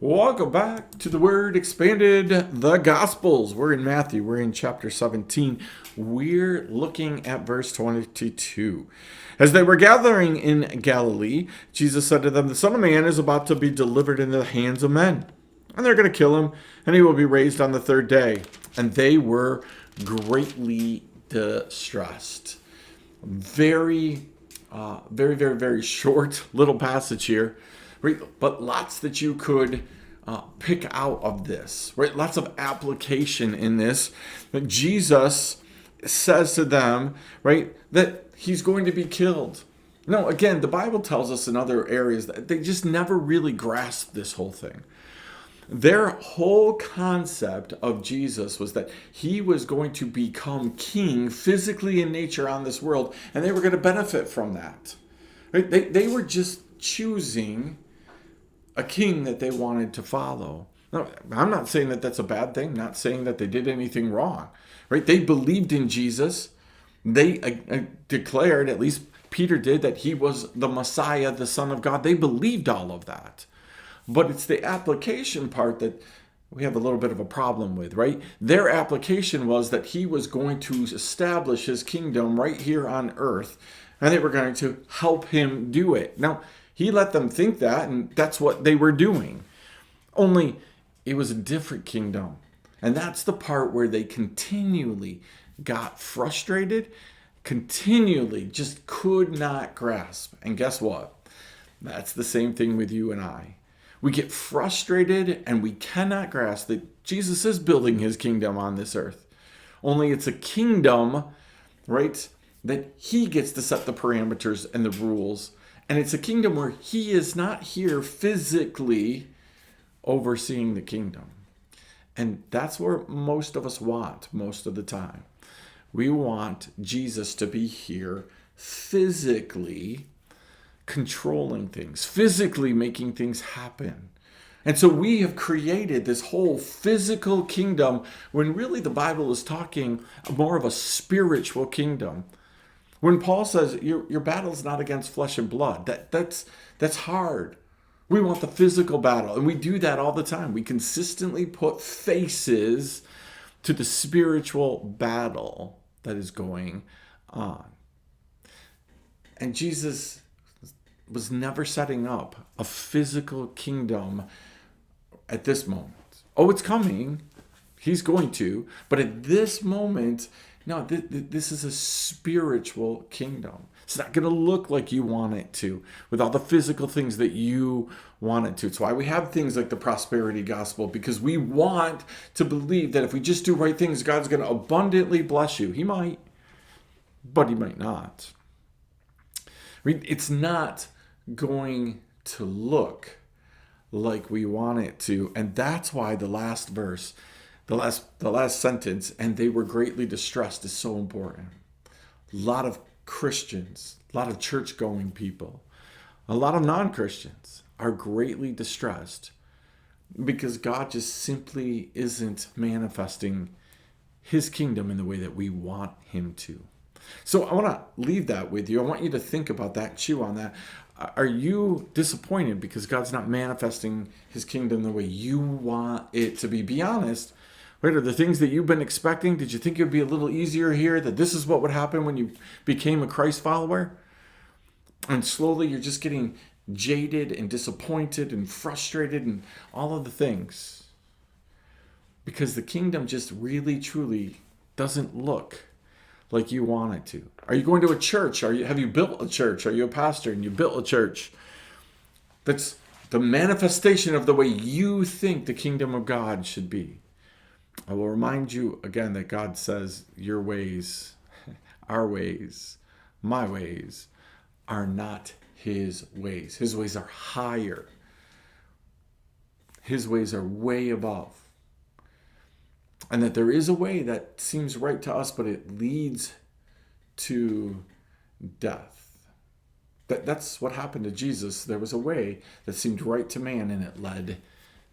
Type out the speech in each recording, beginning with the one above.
Welcome back to the Word Expanded, the Gospels. We're in Matthew. We're in chapter 17. We're looking at verse 22. As they were gathering in Galilee, Jesus said to them, "The Son of Man is about to be delivered into the hands of men, and they're going to kill him, and he will be raised on the third day." And they were greatly distressed. Very short little passage here, right? But lots that you could pick out of this, right? Lots of application in this. But Jesus says to them, right, that he's going to be killed. No, again, the Bible tells us in other areas that they just never really grasped this whole thing. Their whole concept of Jesus was that he was going to become king physically in nature on this world, and they were going to benefit from that. Right? They were just choosing a king that they wanted to follow. Now, I'm not saying that that's a bad thing, not saying that they did anything wrong. Right? They believed in Jesus. They declared, at least Peter did, that he was the Messiah, the Son of God. They believed all of that. But it's the application part that we have a little bit of a problem with, right? Their application was that he was going to establish his kingdom right here on earth, and they were going to help him do it. Now, he let them think that, and that's what they were doing. Only it was a different kingdom. And that's the part where they continually got frustrated, continually just could not grasp. And guess what? That's the same thing with you and I. We get frustrated and we cannot grasp that Jesus is building his kingdom on this earth. Only it's a kingdom, right, that he gets to set the parameters and the rules. And it's a kingdom where he is not here physically overseeing the kingdom. And that's where most of us want most of the time. We want Jesus to be here physically controlling things, physically making things happen. And so we have created this whole physical kingdom when really the Bible is talking more of a spiritual kingdom. When Paul says your battle is not against flesh and blood, that's hard. We want the physical battle, and we do that all the time. We consistently put faces to the spiritual battle that is going on. And Jesus was never setting up a physical kingdom at this moment. Oh, it's coming. He's going to. But at this moment, no, this is a spiritual kingdom. It's not going to look like you want it to, with all the physical things that you want it to. It's why we have things like the prosperity gospel, because we want to believe that if we just do right things, God's going to abundantly bless you. He might, but he might not. It's not going to look like we want it to. And that's why the last verse, the last sentence, "and they were greatly distressed," is so important. A lot of Christians, a lot of church-going people, a lot of non-Christians are greatly distressed because God just simply isn't manifesting his kingdom in the way that we want him to. So I want to leave that with you. I want you to think about that, chew on that. Are you disappointed because God's not manifesting his kingdom the way you want it to be? Be honest. Right? Are the things that you've been expecting? Did you think it would be a little easier here? That this is what would happen when you became a Christ follower? And slowly you're just getting jaded and disappointed and frustrated and all of the things. Because the kingdom just really, truly doesn't look like you want it to. Are you going to a church? Have you built a church? Are you a pastor and you built a church that's the manifestation of the way you think the kingdom of God should be? I will remind you again that God says your ways, our ways, my ways are not his ways. His ways are higher. His ways are way above. And that there is a way that seems right to us, but it leads to death. That's what happened to Jesus. There was a way that seemed right to man, and it led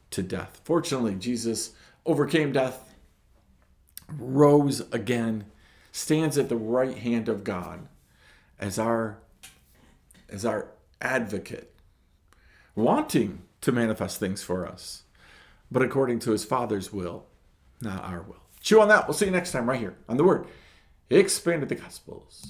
to death. Fortunately, Jesus overcame death, rose again, stands at the right hand of God as our advocate, wanting to manifest things for us, but according to his Father's will, not our will. Chew on that. We'll see you next time right here on The Word Expanded the Gospels.